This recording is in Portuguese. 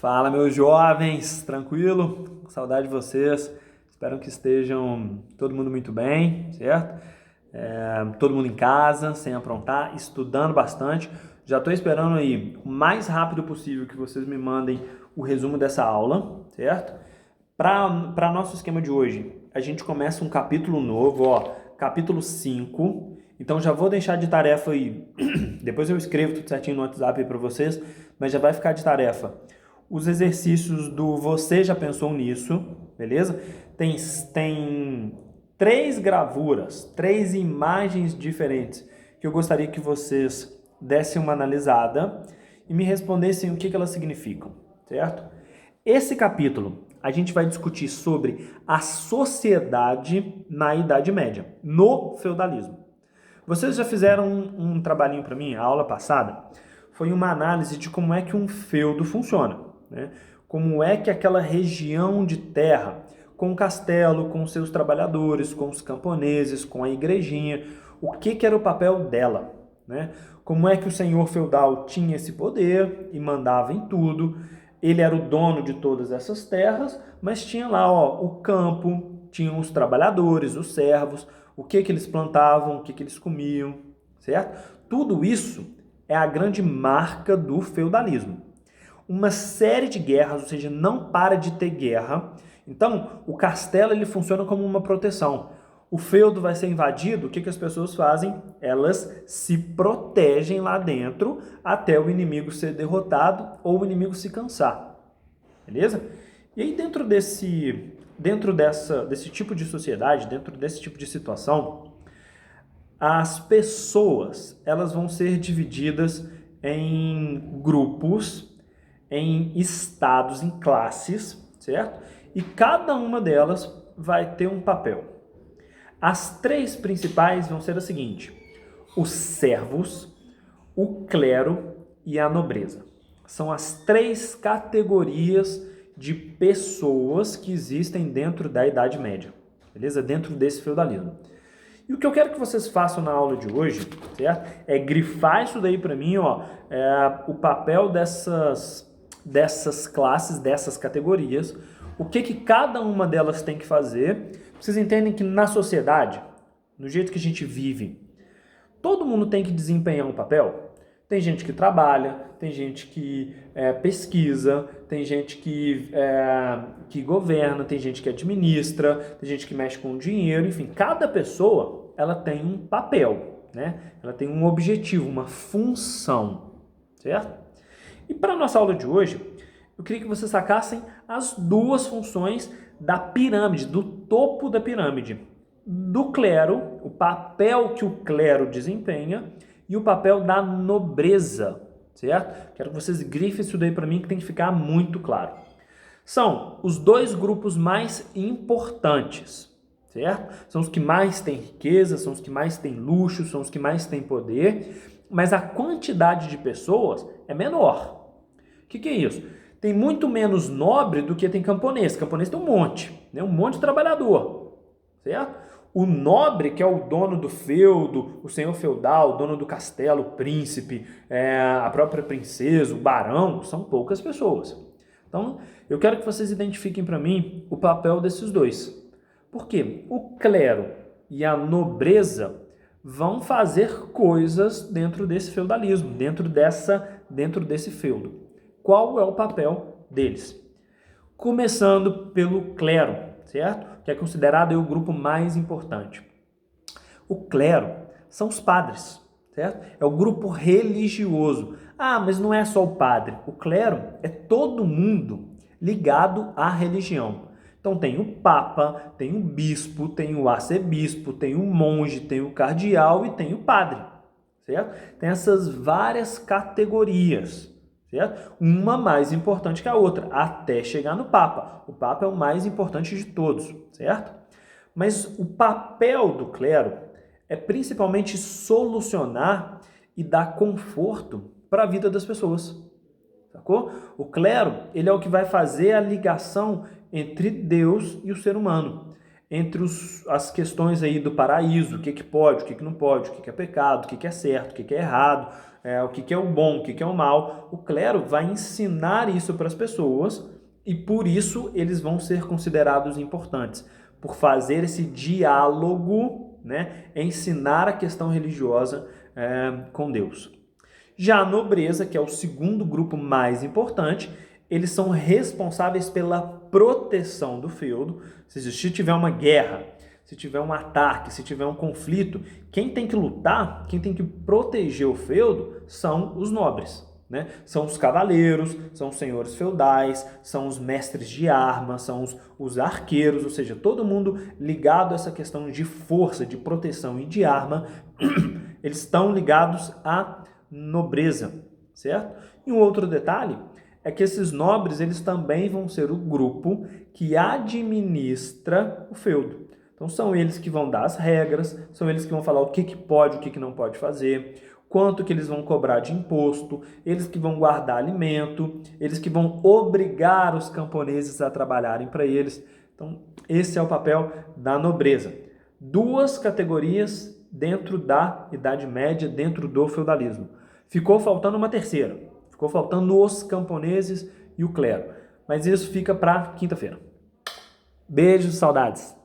Fala, meus jovens, tranquilo? Saudade de vocês. Espero que estejam todo mundo muito bem, certo? Todo mundo em casa, sem aprontar, estudando bastante. Já estou esperando aí o mais rápido possível que vocês me mandem o resumo dessa aula, certo? Para nosso esquema de hoje, a gente começa um capítulo novo, capítulo 5. Então já vou deixar de tarefa aí, depois eu escrevo tudo certinho no WhatsApp para vocês, mas já vai ficar de tarefa os exercícios do Você Já Pensou Nisso, beleza? Tem 3 gravuras, 3 imagens diferentes que eu gostaria que vocês dessem uma analisada e me respondessem o que elas significam, certo? Esse capítulo a gente vai discutir sobre a sociedade na Idade Média, no feudalismo. Vocês já fizeram um trabalhinho para mim, a aula passada, foi uma análise de como é que um feudo funciona, né? Como é que aquela região de terra, com o castelo, com os seus trabalhadores, com os camponeses, com a igrejinha, o que era o papel dela, né? Como é que o senhor feudal tinha esse poder e mandava em tudo. Ele era o dono de todas essas terras, mas tinha lá o campo, tinham os trabalhadores, os servos, o que eles plantavam, o que eles comiam, certo? Tudo isso é a grande marca do feudalismo. Uma série de guerras, ou seja, não para de ter guerra. Então, o castelo ele funciona como uma proteção. O feudo vai ser invadido, o que as pessoas fazem? Elas se protegem lá dentro até o inimigo ser derrotado ou o inimigo se cansar. Beleza? E aí dentro desse tipo de sociedade, dentro desse tipo de situação, as pessoas elas vão ser divididas em grupos, em estados, em classes, certo? E cada uma delas vai ter um papel. As 3 principais vão ser as seguintes: os servos, o clero e a nobreza. São as 3 categorias de pessoas que existem dentro da Idade Média, beleza? Dentro desse feudalismo. E o que eu quero que vocês façam na aula de hoje, certo? É grifar isso daí para mim, o papel dessas classes, dessas categorias, o que cada uma delas tem que fazer. Vocês entendem que na sociedade, no jeito que a gente vive, todo mundo tem que desempenhar um papel. Tem gente que trabalha, tem gente que pesquisa, tem gente que governa, tem gente que administra, tem gente que mexe com dinheiro, enfim, cada pessoa ela tem um papel, né? Ela tem um objetivo, uma função, certo? E para a nossa aula de hoje, eu queria que vocês sacassem as 2 funções da pirâmide, do topo da pirâmide. Do clero, o papel que o clero desempenha, e o papel da nobreza, certo? Quero que vocês grifem isso daí para mim, que tem que ficar muito claro. São os 2 grupos mais importantes, certo? São os que mais têm riqueza, são os que mais têm luxo, são os que mais têm poder, mas a quantidade de pessoas é menor. O que é isso? Tem muito menos nobre do que tem camponês. Camponês tem um monte, né? Um monte de trabalhador, certo? O nobre, que é o dono do feudo, o senhor feudal, o dono do castelo, o príncipe, a própria princesa, o barão, são poucas pessoas. Então, eu quero que vocês identifiquem para mim o papel desses 2. Por quê? O clero e a nobreza vão fazer coisas dentro desse feudalismo, dentro desse feudo. Qual é o papel deles? Começando pelo clero, certo? Que é considerado o grupo mais importante. O clero são os padres, certo? É o grupo religioso. Ah, mas não é só o padre. O clero é todo mundo ligado à religião. Então tem o papa, tem o bispo, tem o arcebispo, tem o monge, tem o cardeal e tem o padre, certo? Tem essas várias categorias, certo? Uma mais importante que a outra, até chegar no Papa. O Papa é o mais importante de todos, certo? Mas o papel do clero é principalmente solucionar e dar conforto para a vida das pessoas, sacou? O clero, ele é o que vai fazer a ligação entre Deus e o ser humano. entre as questões aí do paraíso, o que pode, o que não pode, o que é pecado, o que é certo, o que é errado, o que é o bom, o que é o mal. O clero vai ensinar isso para as pessoas e por isso eles vão ser considerados importantes, por fazer esse diálogo, né, ensinar a questão religiosa com Deus. Já a nobreza, que é o segundo grupo mais importante, eles são responsáveis pela proteção do feudo. Se tiver uma guerra, se tiver um ataque, se tiver um conflito, quem tem que lutar, quem tem que proteger o feudo são os nobres, né? São os cavaleiros, são os senhores feudais, são os mestres de armas, são os arqueiros, ou seja, todo mundo ligado a essa questão de força, de proteção e de arma, eles estão ligados à nobreza, certo? E um outro detalhe é que esses nobres, eles também vão ser o grupo que administra o feudo. Então são eles que vão dar as regras, são eles que vão falar o que pode, o que não pode fazer, quanto que eles vão cobrar de imposto, eles que vão guardar alimento, eles que vão obrigar os camponeses a trabalharem para eles. Então esse é o papel da nobreza. Duas categorias dentro da Idade Média, dentro do feudalismo. Ficou faltando uma terceira. Ficou faltando os camponeses e o clero. Mas isso fica para quinta-feira. Beijos, saudades.